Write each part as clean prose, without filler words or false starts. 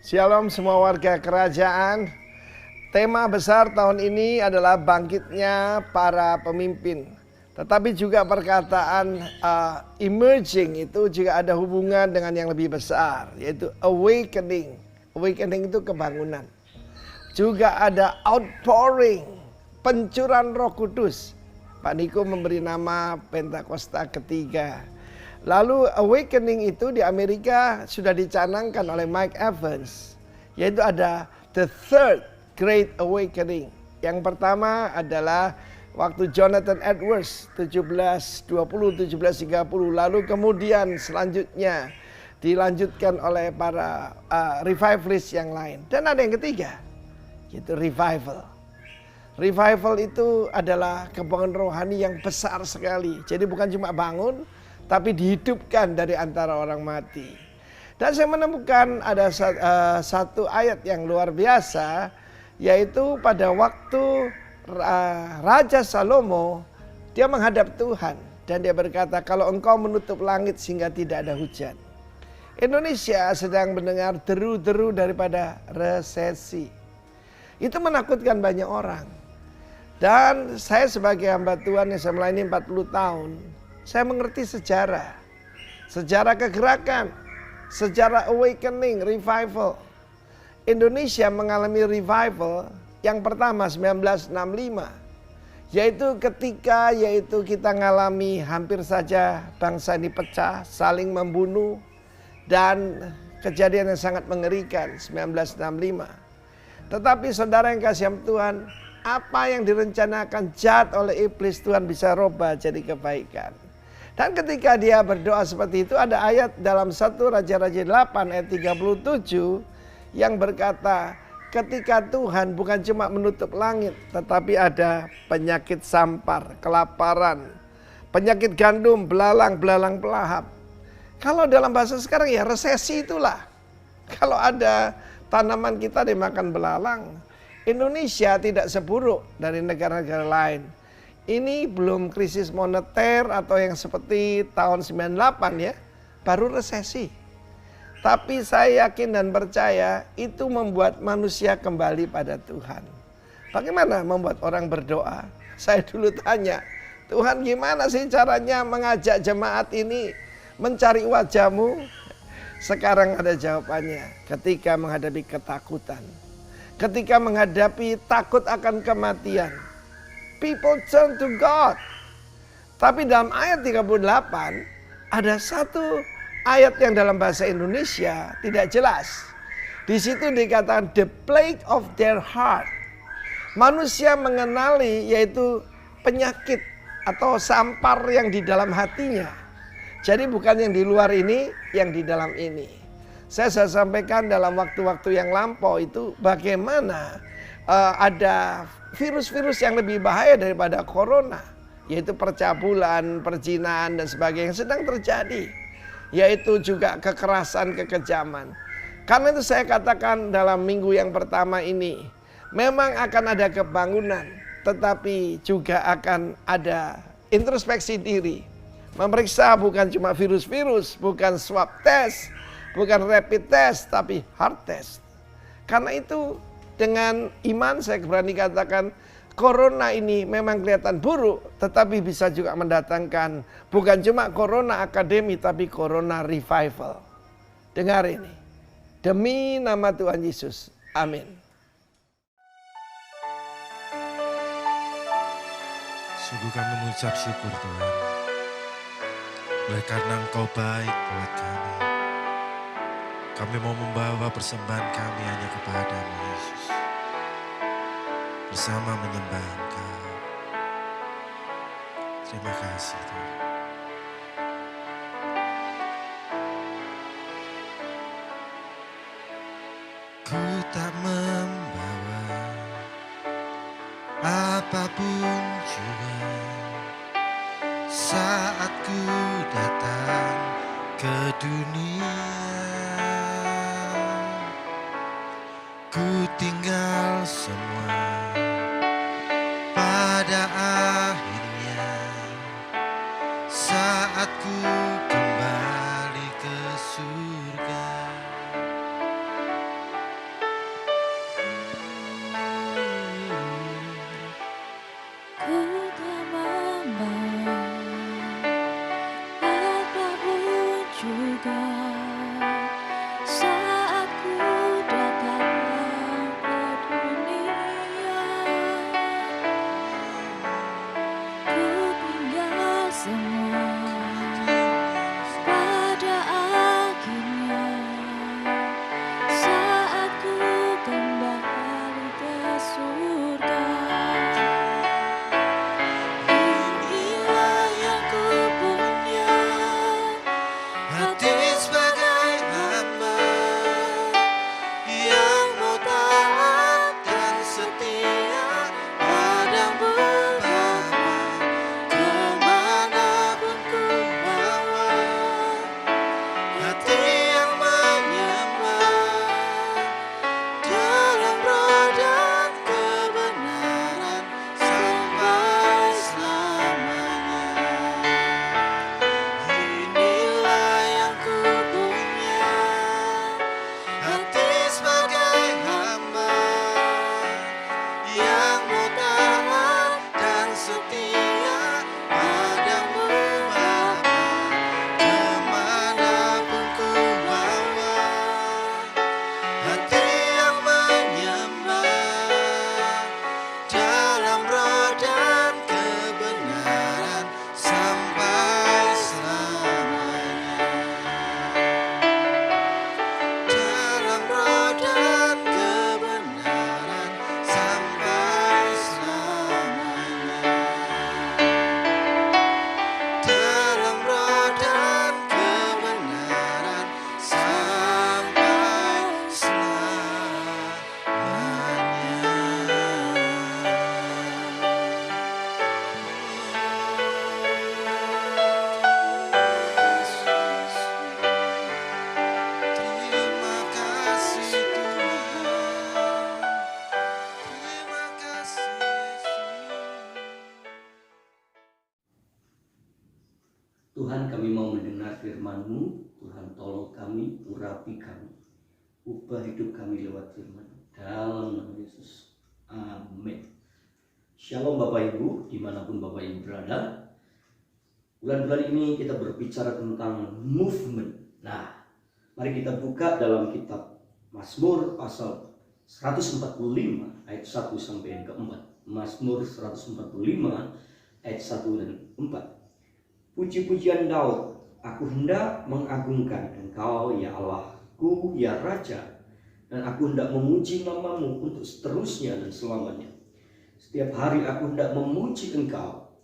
Shalom semua warga kerajaan. Tema besar tahun ini adalah bangkitnya para pemimpin. Tetapi juga perkataan emerging itu juga ada hubungan dengan yang lebih besar, yaitu awakening. Awakening itu kebangunan. Juga ada outpouring, pencurahan Roh Kudus. Pak Niko memberi nama Pentakosta ketiga. Lalu awakening itu di Amerika sudah dicanangkan oleh Mike Evans. Yaitu ada the third great awakening. Yang pertama adalah waktu Jonathan Edwards 1730. Lalu kemudian selanjutnya dilanjutkan oleh para revivalist yang lain. Dan ada yang ketiga, yaitu revival. Revival itu adalah kebangkitan rohani yang besar sekali. Jadi bukan cuma bangun, tapi dihidupkan dari antara orang mati. Dan saya menemukan ada satu ayat yang luar biasa, yaitu pada waktu Raja Salomo, dia menghadap Tuhan. Dan dia berkata, kalau engkau menutup langit sehingga tidak ada hujan. Indonesia sedang mendengar deru-deru daripada resesi. Itu menakutkan banyak orang. Dan saya sebagai hamba Tuhan yang saya melayani 40 tahun, saya mengerti sejarah kegerakan, sejarah awakening, revival. Indonesia mengalami revival yang pertama 1965. Yaitu ketika kita mengalami hampir saja bangsa ini pecah, saling membunuh. Dan kejadian yang sangat mengerikan 1965. Tetapi saudara yang kasih Tuhan, apa yang direncanakan jahat oleh iblis Tuhan bisa rubah jadi kebaikan. Dan ketika dia berdoa seperti itu, ada ayat dalam 1 Raja-Raja 8 ayat 37 yang berkata, ketika Tuhan bukan cuma menutup langit, tetapi ada penyakit sampar, kelaparan, penyakit gandum, belalang pelahap. Kalau dalam bahasa sekarang ya resesi itulah. Kalau ada tanaman kita dimakan belalang, Indonesia tidak seburuk dari negara-negara lain. Ini belum krisis moneter atau yang seperti tahun 98 ya, baru resesi. Tapi saya yakin dan percaya itu membuat manusia kembali pada Tuhan. Bagaimana membuat orang berdoa? Saya dulu tanya, Tuhan gimana sih caranya mengajak jemaat ini mencari wajah-Mu? Sekarang ada jawabannya, ketika menghadapi ketakutan. Ketika menghadapi takut akan kematian. People turn to God. Tapi dalam ayat 38 ada satu ayat yang dalam bahasa Indonesia tidak jelas. Di situ dikatakan the plague of their heart. Manusia mengenali yaitu penyakit atau sampar yang di dalam hatinya. Jadi bukan yang di luar ini, yang di dalam ini. Saya sampaikan dalam waktu-waktu yang lampau itu bagaimana ada virus-virus yang lebih bahaya daripada corona, yaitu percabulan, perzinahan dan sebagainya yang sedang terjadi, yaitu juga kekerasan, kekejaman. Karena itu saya katakan dalam minggu yang pertama ini, memang akan ada kebangunan, tetapi juga akan ada introspeksi diri. Memeriksa bukan cuma virus-virus, bukan swab test, bukan rapid test, tapi hard test. Karena itu dengan iman saya berani katakan corona ini memang kelihatan buruk, tetapi bisa juga mendatangkan bukan cuma corona akademi, tapi corona revival. Dengar ini. Demi nama Tuhan Yesus. Amin. Sungguh kami mengucap syukur Tuhan. Oleh karena Engkau baik buat kami. Kami mau membawa persembahan kami hanya kepada-Mu Yesus. Bersama menyembah Engkau. Terima kasih Tuhan. Ku tak membawa apapun juga saat ku datang ke dunia. Ku tinggal semua pada akhirnya saat ku kembali ke surga. Tuhan, kami mau mendengar firman-Mu. Tuhan, tolong kami, urapi kami, ubah hidup kami lewat firman. Dalam nama Yesus, amin. Shalom Bapak Ibu, dimanapun Bapak Ibu berada. Bulan-bulan ini kita berbicara tentang movement. Nah, mari kita buka dalam kitab Mazmur pasal 145 ayat 1 sampai yang keempat. Mazmur 145 ayat 1 dan 4. Puji-pujian Daud, aku hendak mengagungkan Engkau ya Allahku ya Raja, dan aku hendak memuji nama-Mu untuk seterusnya dan selamanya. Setiap hari aku hendak memuji Engkau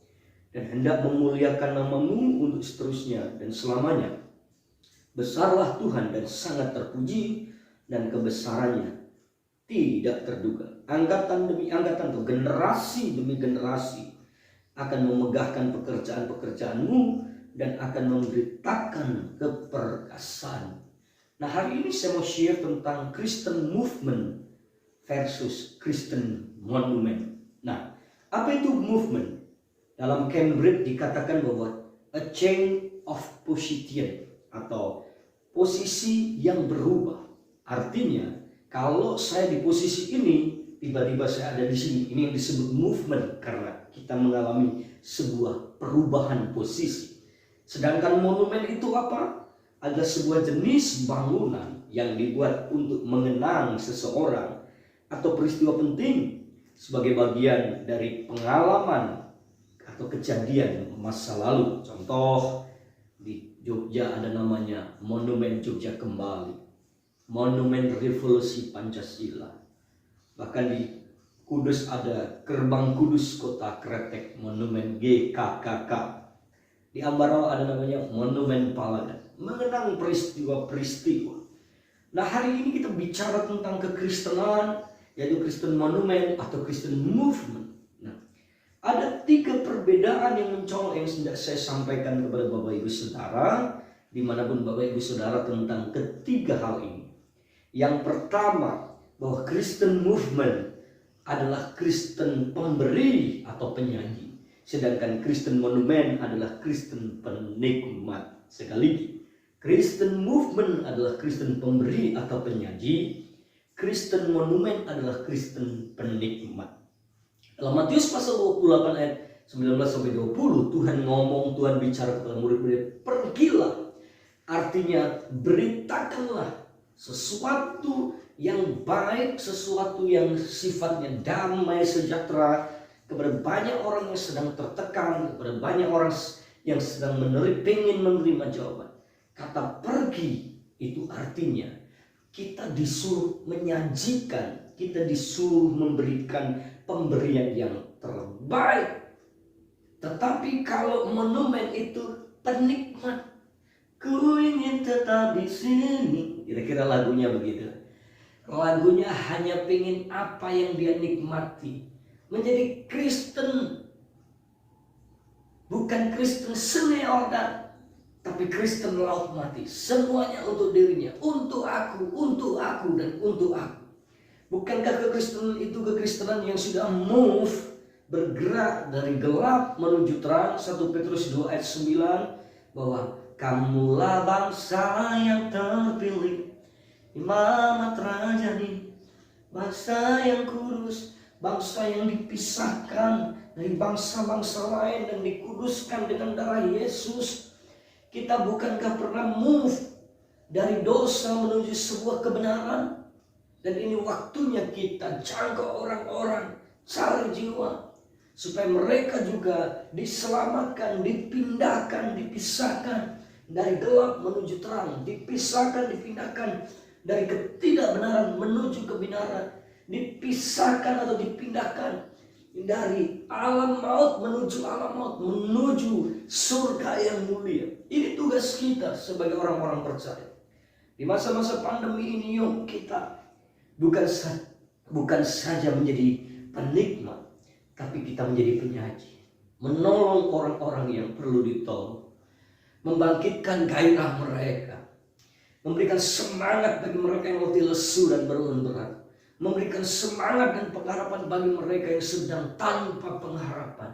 dan hendak memuliakan nama-Mu untuk seterusnya dan selamanya. Besarlah Tuhan dan sangat terpuji, dan kebesarannya tidak terduga. Angkatan demi angkatan, atau generasi demi generasi akan memegahkan pekerjaan-pekerjaan-Mu dan akan memberitakan keperkasaan. Nah, hari ini saya mau share tentang Christian movement versus Christian monument. Nah, apa itu movement? Dalam Cambridge dikatakan bahwa a change of position, atau posisi yang berubah. Artinya, kalau saya di posisi ini, tiba-tiba saya ada di sini. Ini yang disebut movement karena kita mengalami sebuah perubahan posisi. Sedangkan monumen itu apa? Ada sebuah jenis bangunan yang dibuat untuk mengenang seseorang atau peristiwa penting sebagai bagian dari pengalaman atau kejadian masa lalu. Contoh, di Jogja ada namanya Monumen Jogja Kembali, Monumen Revolusi Pancasila. Bahkan di Kudus ada Gerbang Kudus Kota Kretek, Monumen GKKK. Di Ambarawa ada namanya Monumen Palagan, mengenang peristiwa-peristiwa. Nah, hari ini kita bicara tentang kekristenan, yaitu Kristen monumen atau Kristen movement. Nah, ada 3 perbedaan yang mencolok yang hendak saya sampaikan kepada Bapak Ibu Saudara, dimanapun Bapak Ibu Saudara, tentang ketiga hal ini. Yang pertama, bahwa Kristen movement adalah Kristen pemberi atau penyanyi, sedangkan Kristen monumen adalah Kristen penikmat. Sekali lagi, Kristen movement adalah Kristen pemberi atau penyanyi, Kristen monumen adalah Kristen penikmat. Dalam Matius pasal 28 ayat 19 sampai 20, Tuhan ngomong, Tuhan bicara kepada murid-murid, pergilah. Artinya, beritakanlah sesuatu yang baik, sesuatu yang sifatnya damai, sejahtera kepada banyak orang yang sedang tertekan, kepada banyak orang yang sedang pengen menerima jawaban. Kata pergi itu artinya kita disuruh menyajikan, kita disuruh memberikan pemberian yang terbaik. Tetapi kalau monumen itu penikmat, ku ingin tetap di sini, kira-kira lagunya begitu. Lagunya hanya pengen apa yang dia nikmati. Menjadi Kristen, bukan Kristen senior tapi Kristen laut mati. Semuanya untuk dirinya, untuk aku, dan untuk aku. Bukankah kekristenan itu kekristenan yang sudah move, bergerak dari gelap menuju terang? 1 Petrus 2 ayat 9, bahwa kamulah bangsa yang terpilih, imamat rajani, bangsa yang kudus, bangsa yang dipisahkan dari bangsa-bangsa lain dan dikuduskan dengan darah Yesus. Kita bukankah pernah move dari dosa menuju sebuah kebenaran? Dan ini waktunya kita jangkau orang-orang, cari jiwa, supaya mereka juga diselamatkan, dipindahkan, dipisahkan dari gelap menuju terang, dipisahkan, dipindahkan dari ketidakbenaran menuju kebenaran, dipisahkan atau dipindahkan dari alam maut menuju alam maut, menuju surga yang mulia. Ini tugas kita sebagai orang-orang percaya. Di masa-masa pandemi ini, yuk kita bukan saja menjadi penikmat, tapi kita menjadi penyaji, menolong orang-orang yang perlu ditolong, membangkitkan gairah mereka, memberikan semangat bagi mereka yang letih lesu dan berulang berat, memberikan semangat dan pengharapan bagi mereka yang sedang tanpa pengharapan,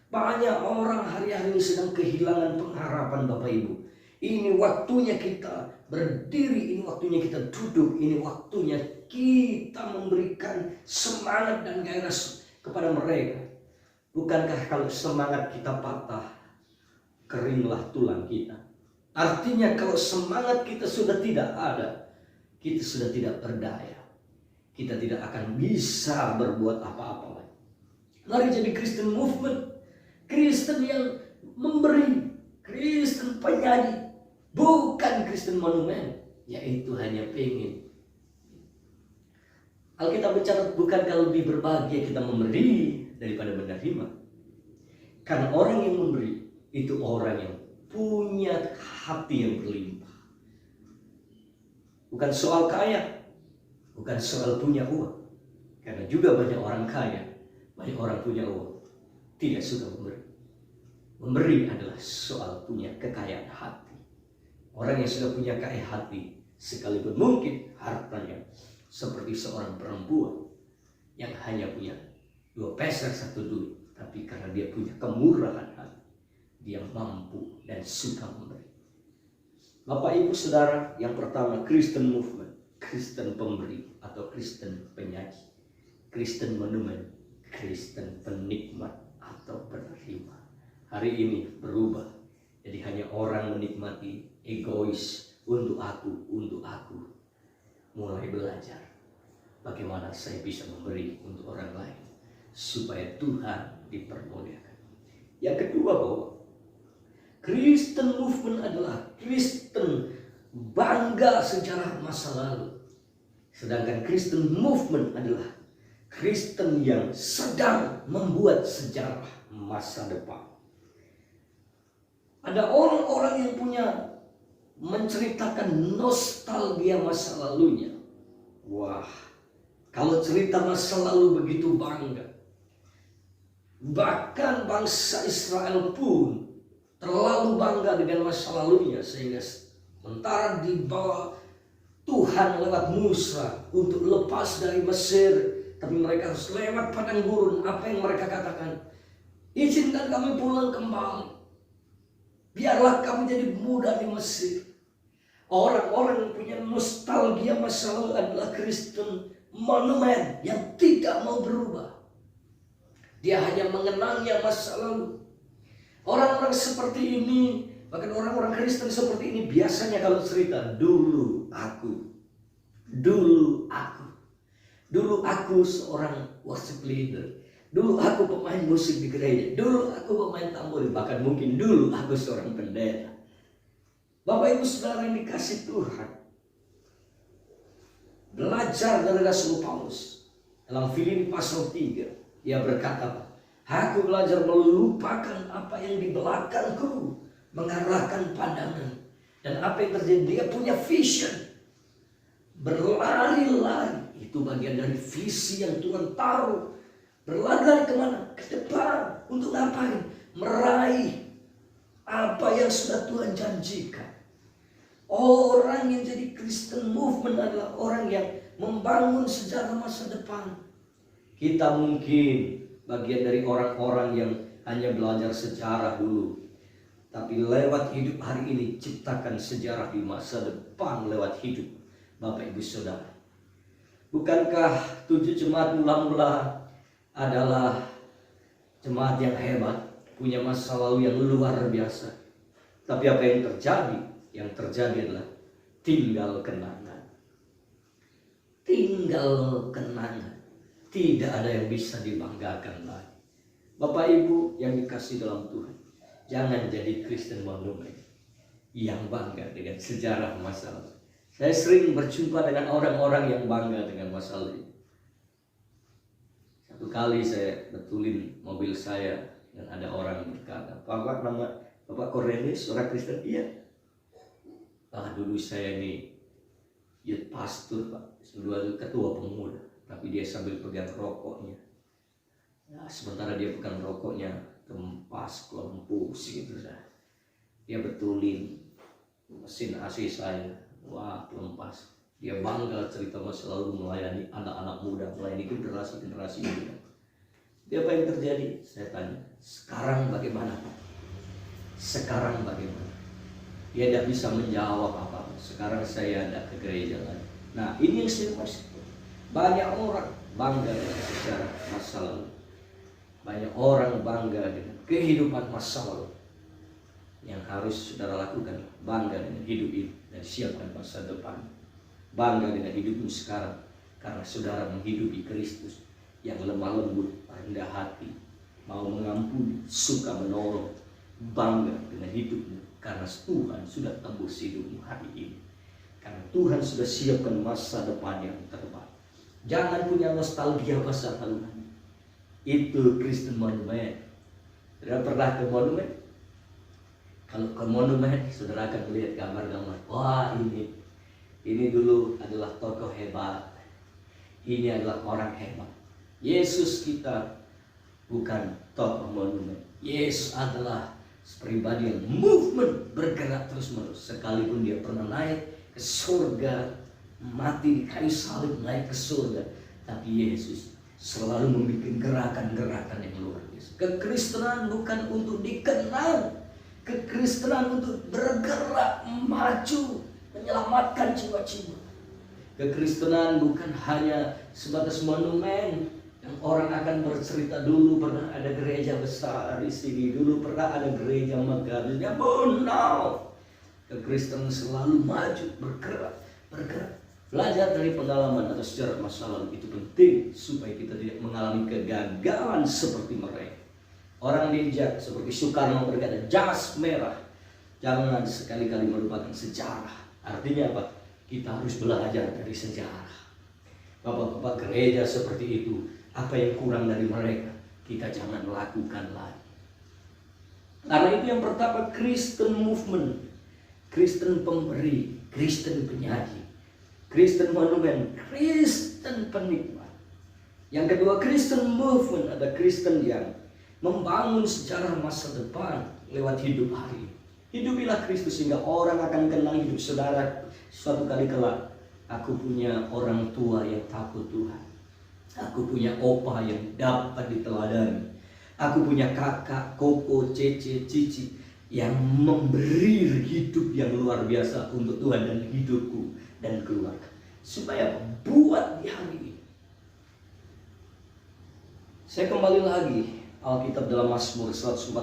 Banyak orang hari-hari ini sedang kehilangan pengharapan Bapak Ibu. Ini waktunya kita berdiri, ini waktunya kita duduk, ini waktunya kita memberikan semangat dan gairah kepada mereka. Bukankah kalau semangat kita patah, keringlah tulang kita. Artinya kalau semangat kita sudah tidak ada, kita sudah tidak berdaya. Kita tidak akan bisa berbuat apa-apa lagi. Mari jadi Christian movement. Kristen yang memberi, Kristen penyanyi, bukan Kristen monumen, yaitu hanya pengen. Alkitab bicara bukankah lebih berbahagia kita memberi daripada menerima? Karena orang yang memberi itu orang yang punya hati yang berlimpah. Bukan soal kaya, bukan soal punya uang. Karena juga banyak orang kaya, banyak orang punya uang, tidak suka memberi. Memberi adalah soal punya kekayaan hati. Orang yang sudah punya kaya hati, sekalipun mungkin hartanya seperti seorang perempuan yang hanya punya 2 peser 1 duit, tapi karena dia punya kemurahan hati, dia mampu dan suka memberi. Bapak Ibu Saudara, yang pertama Christian movement, Kristen pemberi atau Kristen penyaji, Kristen monumen, Kristen penikmat atau penerima. Hari ini berubah, jadi hanya orang menikmati, egois, untuk aku. Mulai belajar bagaimana saya bisa memberi untuk orang lain supaya Tuhan dipermuliakan. Yang kedua, bahwa Kristen movement adalah Kristen bangga sejarah masa lalu. Sedangkan Kristen movement adalah Kristen yang sedang membuat sejarah masa depan. Ada orang-orang yang punya menceritakan nostalgia masa lalunya. Wah, kalau cerita masa lalu begitu bangga. Bahkan bangsa Israel pun terlalu bangga dengan masa lalunya, sehingga sementara di bawah Tuhan lewat Musa untuk lepas dari Mesir, tapi mereka harus lewat padang gurun. Apa yang mereka katakan? Izinkan kami pulang kembali. Biarlah kami jadi muda di Mesir. Orang-orang yang punya nostalgia masa lalu adalah Kristen monumen yang tidak mau berubah. Dia hanya mengenangnya masa lalu. Orang-orang seperti ini, bahkan orang-orang Kristen seperti ini biasanya kalau cerita, dulu aku seorang worship leader. Dulu aku pemain musik di gereja. Dulu aku pemain tamburi. Bahkan mungkin dulu aku seorang pendeta. Bapak Ibu Saudara yang dikasih Tuhan, belajar dari Rasul Paulus. Dalam Filipi pasal 3, dia berkata, aku belajar melupakan apa yang di belakangku, mengarahkan pandangan. Dan apa yang terjadi, dia punya vision. Berlari-lari, itu bagian dari visi yang Tuhan taruh. Berlari kemana? Ke depan. Untuk ngapain? Meraih apa yang sudah Tuhan janjikan. Orang yang jadi Kristen movement adalah orang yang membangun sejarah masa depan. Kita mungkin bagian dari orang-orang yang hanya belajar sejarah dulu, tapi lewat hidup hari ini ciptakan sejarah di masa depan lewat hidup Bapak Ibu Saudara. Bukankah 7 jemaat mula-mula adalah jemaat yang hebat, punya masa lalu yang luar biasa. Tapi apa yang terjadi? Yang terjadi adalah tinggal kenangan. Tinggal kenangan. Tidak ada yang bisa dibanggakan lagi. Bapak Ibu yang dikasih dalam Tuhan, jangan jadi Kristen monumen yang bangga dengan sejarah masa lalu. Saya sering berjumpa dengan orang-orang yang bangga dengan masa lalu. Satu kali saya betulin mobil saya dan ada orang berkata, Bapak nama Bapak Cornelius, orang Kristen? Iya. Dulu saya ini youth pastor Pak, dua ketua pemuda, tapi dia sambil pegang rokoknya. Nah, sementara dia pegang rokoknya, tempas, kelempus gitu. Dia betulin mesin AC saya, wah kelempas. Dia bangga cerita masa lalu melayani anak-anak muda, melayani generasi-generasi muda. Dia apa yang terjadi? Saya tanya, Sekarang bagaimana Pak? Sekarang bagaimana? Dia tidak bisa menjawab apa-apa. Sekarang saya ada ke gereja lagi. Nah, ini yang saya maksud. Banyak orang bangga dengan sejarah masa lalu. Banyak orang bangga dengan kehidupan masa lalu. Yang harus saudara lakukan, bangga dengan hidup ini dan siapkan masa depan. Bangga dengan hidupmu sekarang karena saudara menghidupi Kristus yang lemah lembut, rendah hati, mau mengampuni, suka menolong. Bangga dengan hidupmu karena Tuhan sudah tembus hidupmu hari ini. Karena Tuhan sudah siapkan masa depan yang terbaik. Jangan punya nostalgia masa lalu. Itu Kristen Monumen. Sudah pernah ke monumen? Kalau ke monumen, saudara akan melihat gambar-gambar. Wah, ini dulu adalah tokoh hebat. Ini adalah orang hebat. Yesus kita bukan tokoh monumen. Yesus adalah pribadi yang movement, bergerak terus menerus. Sekalipun dia pernah naik ke surga, mati di kayu salib, naik ke surga, tapi Yesus selalu membuat gerakan-gerakan yang luar biasa. Kekristenan bukan untuk dikenal, kekristenan untuk bergerak maju menyelamatkan jiwa-jiwa. Kekristenan bukan hanya sebatas monumen yang orang akan bercerita dulu pernah ada gereja besar di sini, dulu pernah ada gereja megah. No. Kekristenan selalu maju, bergerak. Belajar dari pengalaman atau sejarah masa lalu itu penting supaya kita tidak mengalami kegagalan seperti mereka. Orang bijak seperti Soekarno berkata, jas merah. Jangan sekali-kali melupakan sejarah. Artinya apa? Kita harus belajar dari sejarah. Bapak-bapak gereja seperti itu, apa yang kurang dari mereka, kita jangan lakukan lagi. Karena itu yang pertama, Kristen movement, Kristen pemberi, Kristen penyaji, Kristen monumen, Kristen penikmat. Yang kedua, Kristen movement, ada Kristen yang membangun sejarah masa depan lewat hidup hari ini. Hidupilah Kristus sehingga orang akan kenal hidup saudara suatu kali kelak. Aku punya orang tua yang takut Tuhan. Aku punya opa yang dapat diteladani. Aku punya kakak, koko, cece, cici yang memberi hidup yang luar biasa untuk Tuhan dan hidupku dan keluarga. Supaya buat di hari ini. Saya kembali lagi Alkitab dalam Mazmur 145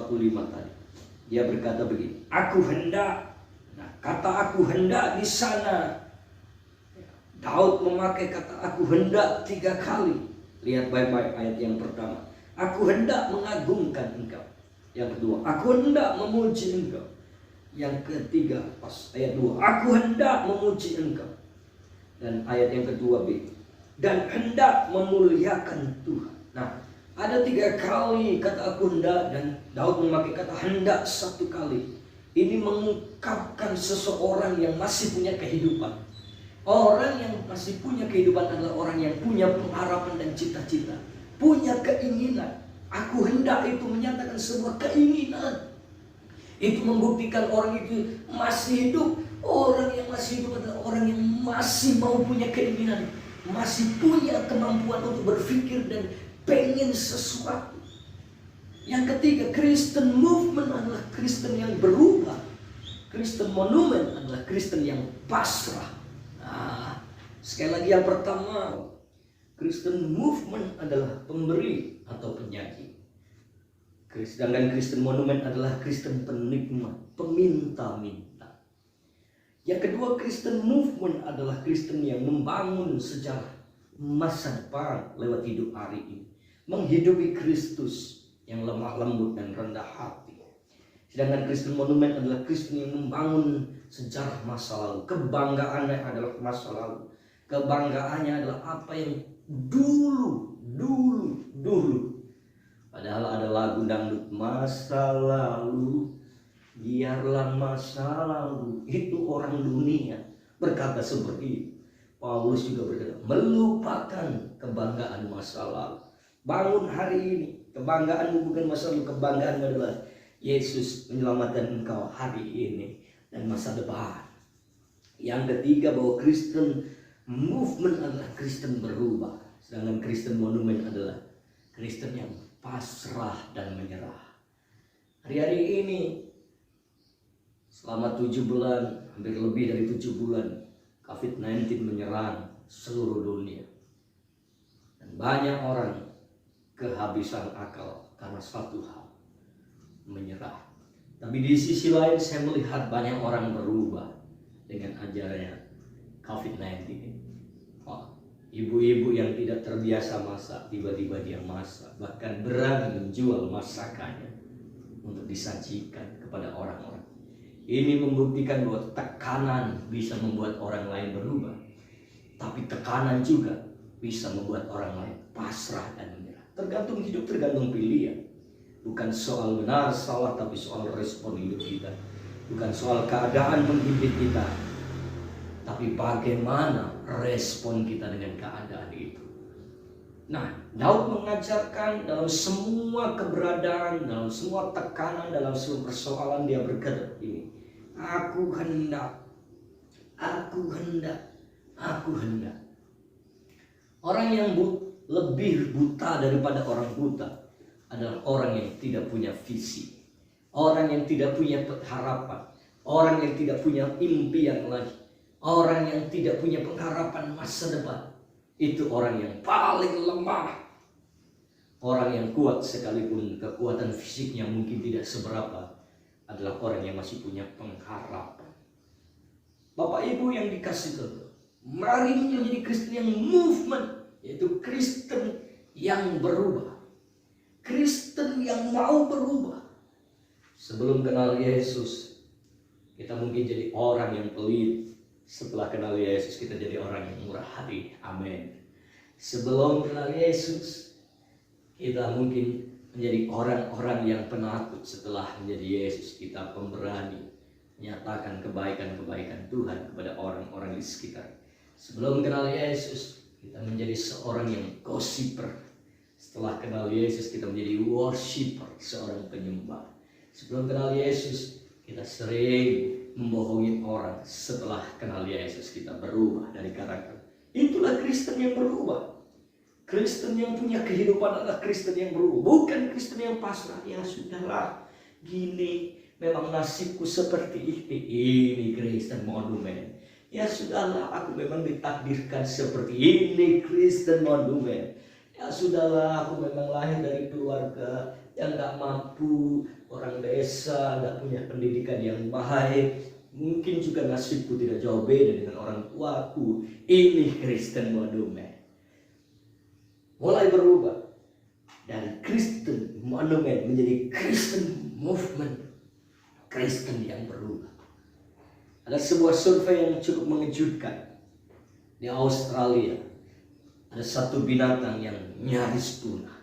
tadi. Dia berkata begini, aku hendak. Nah, kata aku hendak di sana. Daud memakai kata aku hendak 3 kali. Lihat baik-baik ayat yang pertama. Aku hendak mengagungkan engkau. Yang kedua, aku hendak memuji engkau. Yang ketiga, pas ayat 2, aku hendak memuji engkau. Dan ayat yang kedua B, dan hendak memuliakan Tuhan. Nah, ada 3 kali kata aku hendak dan Daud memakai kata hendak 1 kali. Ini mengungkapkan seseorang yang masih punya kehidupan. Orang yang masih punya kehidupan adalah orang yang punya pengharapan dan cita-cita. Punya keinginan. Aku hendak itu menyatakan sebuah keinginan. Itu membuktikan orang itu masih hidup. Orang yang masih hidup adalah orang yang masih mau punya keinginan. Masih punya kemampuan untuk berpikir dan pengen sesuatu. Yang ketiga, Kristen movement adalah Kristen yang berubah. Kristen monumen adalah Kristen yang pasrah. Nah, sekali lagi yang pertama, Kristen movement adalah pemberi atau penyaji. Sedangkan Kristen monumen adalah Kristen penikmat, peminta-minta. Yang kedua, Kristen movement adalah Kristen yang membangun sejarah masa depan lewat hidup hari ini. Menghidupi Kristus yang lemah lembut dan rendah hati. Sedangkan Kristen monumen adalah Kristen yang membangun sejarah masa lalu. Kebanggaannya adalah masa lalu. Kebanggaannya adalah apa yang dulu. Padahal ada lagu dangdut masa lalu, biarlah masa lalu. Itu orang dunia berkata seperti itu. Paulus juga berkata, melupakan kebanggaan masa lalu. Bangun hari ini. Kebanggaanmu bukan masa lalu, kebanggaanmu adalah Yesus menyelamatkan engkau hari ini dan masa depan. Yang ketiga, bahwa Kristen movement adalah Kristen berubah. Sedangkan Kristen monumen adalah Kristen yang pasrah dan menyerah. Hari-hari ini selama 7 bulan, hampir lebih dari 7 bulan, COVID-19 menyerang seluruh dunia. Dan banyak orang kehabisan akal karena satu hal, menyerah. Tapi di sisi lain saya melihat banyak orang berubah dengan ajarannya COVID-19 ini. Ibu-ibu yang tidak terbiasa masak, tiba-tiba dia masak, bahkan berani menjual masakannya untuk disajikan kepada orang-orang. Ini membuktikan bahwa tekanan bisa membuat orang lain berubah, tapi tekanan juga bisa membuat orang lain pasrah dan menyerah. Tergantung hidup, tergantung pilihan. Bukan soal benar salah, tapi soal respon hidup kita. Bukan soal keadaan menghimpit kita, tapi bagaimana respon kita dengan keadaan itu. Nah, Daud mengajarkan dalam semua keberadaan, dalam semua tekanan, dalam semua persoalan dia berkata ini, aku hendak, aku hendak, aku hendak. Orang yang lebih buta daripada orang buta adalah orang yang tidak punya visi, orang yang tidak punya harapan, orang yang tidak punya impian lagi, orang yang tidak punya pengharapan masa depan. Itu orang yang paling lemah. Orang yang kuat sekalipun kekuatan fisiknya mungkin tidak seberapa adalah orang yang masih punya pengharapan. Bapak Ibu yang dikasih Tuhan, mari menjadi Kristen yang movement, yaitu Kristen yang berubah, Kristen yang mau berubah. Sebelum kenal Yesus, kita mungkin jadi orang yang pelit. Setelah kenal Yesus, kita jadi orang yang murah hati. Amin. Sebelum kenal Yesus, kita mungkin menjadi orang-orang yang penakut. Setelah menjadi Yesus, kita pemberani menyatakan kebaikan-kebaikan Tuhan kepada orang-orang di sekitar. Sebelum kenal Yesus, kita menjadi seorang yang gossiper. Setelah kenal Yesus, kita menjadi worshiper, seorang penyembah. Sebelum kenal Yesus, kita sering membohongi orang. Setelah kenal Yesus, kita berubah dari karakter. Itulah Kristen yang berubah. Kristen yang punya kehidupan adalah Kristen yang berubah, bukan Kristen yang pasrah. Ya sudahlah, gini memang nasibku seperti ini. Ini Kristen monumen. Ya sudahlah, aku memang ditakdirkan seperti ini. Kristen monumen. Ya sudahlah, aku memang lahir dari keluarga yang gak mampu, orang desa, gak punya pendidikan yang baik. Mungkin juga nasibku tidak jauh beda dengan orang tuaku. Ini Kristen monumen. Mulai berubah dari Kristen monumen menjadi Kristen movement. Kristen yang berubah. Ada sebuah survei yang cukup mengejutkan. Di Australia ada satu binatang yang nyaris punah.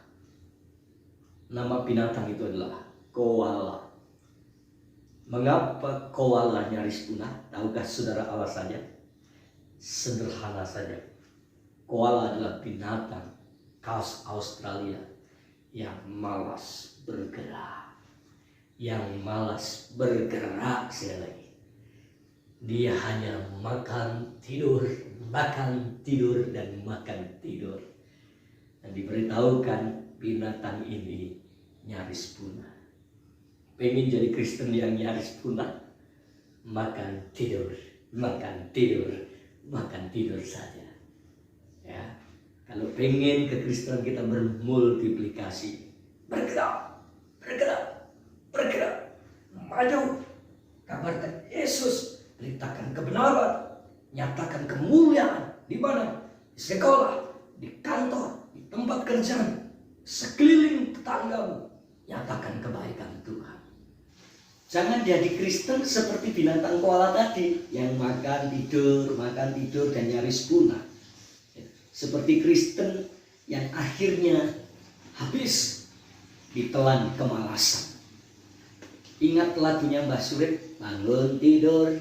Nama binatang itu adalah koala. Mengapa koala nyaris punah? Tahukah saudara alasannya? Sederhana saja. Koala adalah binatang khas Australia yang malas bergerak. Yang malas bergerak sekali lagi. Dia hanya makan, tidur, dan makan, tidur. Dan diberitahukan binatang ini nyaris punah. Pengen jadi Kristen yang nyaris punah? Makan, tidur, saja. Ya, kalau pengen kekristenan kita bermultiplikasi, bergerak, maju, kabarkan Yesus, beritakan kebenaran, nyatakan kemuliaan. Di mana? Di sekolah, di kantor, di tempat kerja, sekeliling tetanggamu, nyatakan kebaikan Tuhan. Jangan jadi Kristen seperti binatang koala tadi yang makan tidur dan nyaris punah. Seperti Kristen yang akhirnya habis ditelan kemalasan. Ingat lagunya Mbah Surit, bangun tidur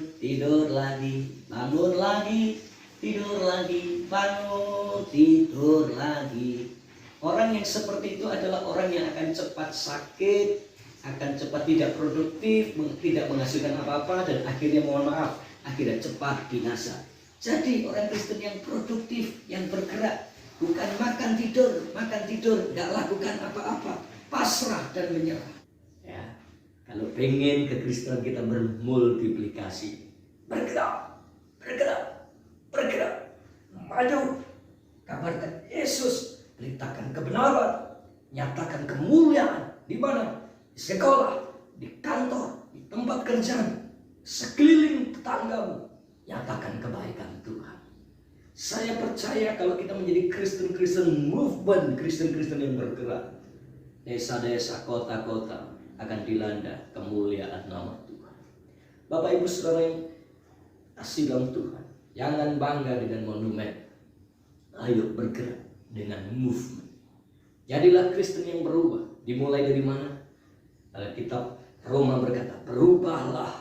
lagi, bangun lagi, tidur lagi, bangun tidur lagi. Orang yang seperti itu adalah orang yang akan cepat sakit, akan cepat tidak produktif, tidak menghasilkan apa-apa, dan akhirnya mohon maaf, akhirnya cepat binasa. Jadi orang Kristen yang produktif, yang bergerak, bukan makan tidur, gak lakukan apa-apa, pasrah dan menyerah. Ya. Kalau pengen kekristenan kita bermultiplikasi, bergerak, bergerak, bergerak, maju, kabarkan Yesus, beritakan kebenaran, nyatakan kemuliaan di mana? Di sekolah, di kantor, di tempat kerjaan, sekeliling tetanggamu, nyatakan kebaikan Tuhan. Saya percaya kalau kita menjadi Kristen movement, Kristen yang bergerak, desa-desa, kota-kota akan dilanda kemuliaan nama Tuhan. Bapak Ibu Saudara yang kasih dalam Tuhan, jangan bangga dengan monumen. Ayo bergerak dengan movement. Jadilah Kristen yang berubah. Dimulai dari mana? Kitab Roma berkata, berubahlah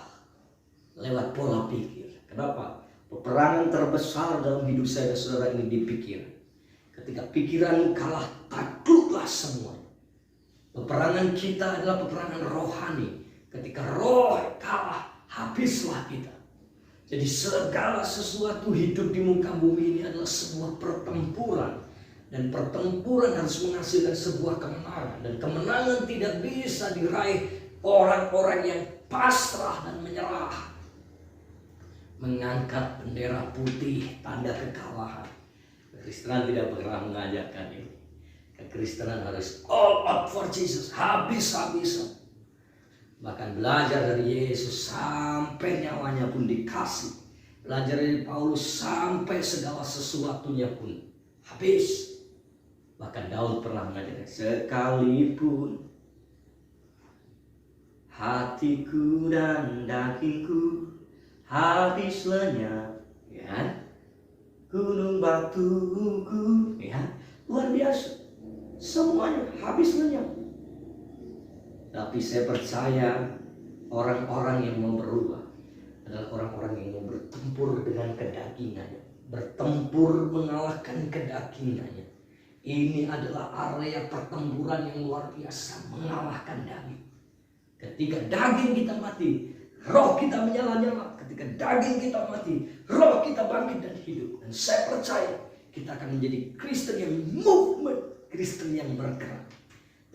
lewat pola pikir. Kenapa? Peperangan terbesar dalam hidup saya dan saudara ini di pikiran. Ketika pikiran kalah, takluklah semua. Peperangan kita adalah peperangan rohani. Ketika roh kalah, habislah kita. Jadi segala sesuatu hidup di muka bumi ini adalah sebuah pertempuran. Dan pertempuran harus menghasilkan sebuah kemenangan. Dan kemenangan tidak bisa diraih orang-orang yang pasrah dan menyerah. Mengangkat bendera putih, tanda kekalahan. Kekristenan tidak pernah mengajarkan ini. Kekristenan harus all out for Jesus, habis-habisan. Bahkan belajar dari Yesus sampai nyawanya pun dikasih. Belajar dari Paulus sampai segala sesuatunya pun habis. Bahkan Daud pernah mengajarkan, sekalipun hatiku dan dagingku habis lenyap, ya, gunung batuku, ya, luar biasa, semuanya habis lenyap. Tapi saya percaya orang-orang yang mau berubah adalah orang-orang yang mau bertempur dengan kedagingannya, bertempur mengalahkan kedagingannya. Ini adalah area pertempuran yang luar biasa, mengalahkan daging. Ketika daging kita mati, roh kita menyala-nyala. Ketika daging kita mati, roh kita bangkit dan hidup. Dan saya percaya kita akan menjadi Kristen yang movement, Kristen yang bergerak.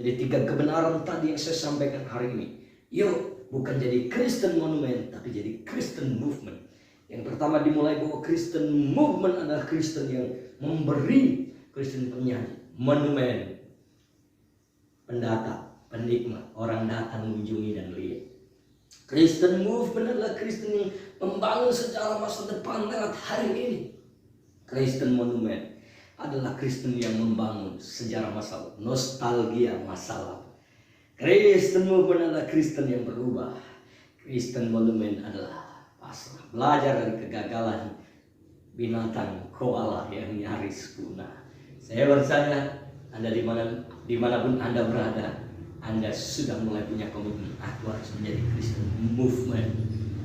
Jadi 3 kebenaran tadi yang saya sampaikan hari ini. Yuk, bukan jadi Kristen monumen, tapi jadi Kristen movement. Yang pertama dimulai bahwa Kristen movement adalah Kristen yang memberi, Kristen penyanyi, monumen, pendatang, penikmat, orang datang mengunjungi dan lihat. Kristen movement adalah Kristen yang membangun secara masa depan lewat hari ini. Kristen monumen adalah Kristen yang membangun sejarah masa lalu, nostalgia masa lalu. Kristen movement adalah Kristen yang berubah. Kristen monumen adalah pasrah, belajar dari kegagalan binatang koala yang nyaris punah. Saya percaya Anda dimanapun Anda berada, Anda sudah mulai punya komitmen. Aku harus menjadi Kristen movement,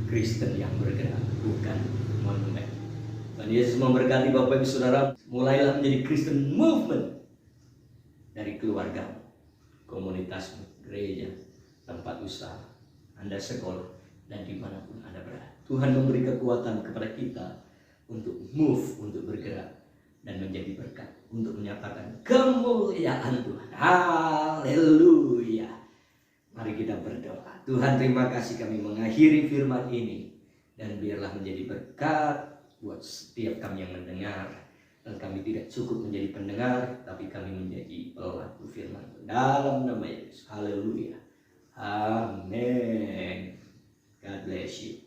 Kristen yang bergerak, bukan monumen. Dan Yesus memberkati Bapak Ibu Saudara, mulailah menjadi Kristen movement dari keluarga, komunitasmu, gereja, tempat usaha, Anda sekolah, dan dimanapun Anda berada. Tuhan memberi kekuatan kepada kita untuk move, untuk bergerak, dan menjadi berkat, untuk menyatakan kemuliaan Tuhan. Haleluya. Mari kita berdoa. Tuhan, terima kasih kami mengakhiri firman ini. Dan biarlah menjadi berkat buat setiap kami yang mendengar. Dan kami tidak cukup menjadi pendengar, tapi kami menjadi pelaku firman. Dalam nama Yesus. Haleluya. Amin. God bless you.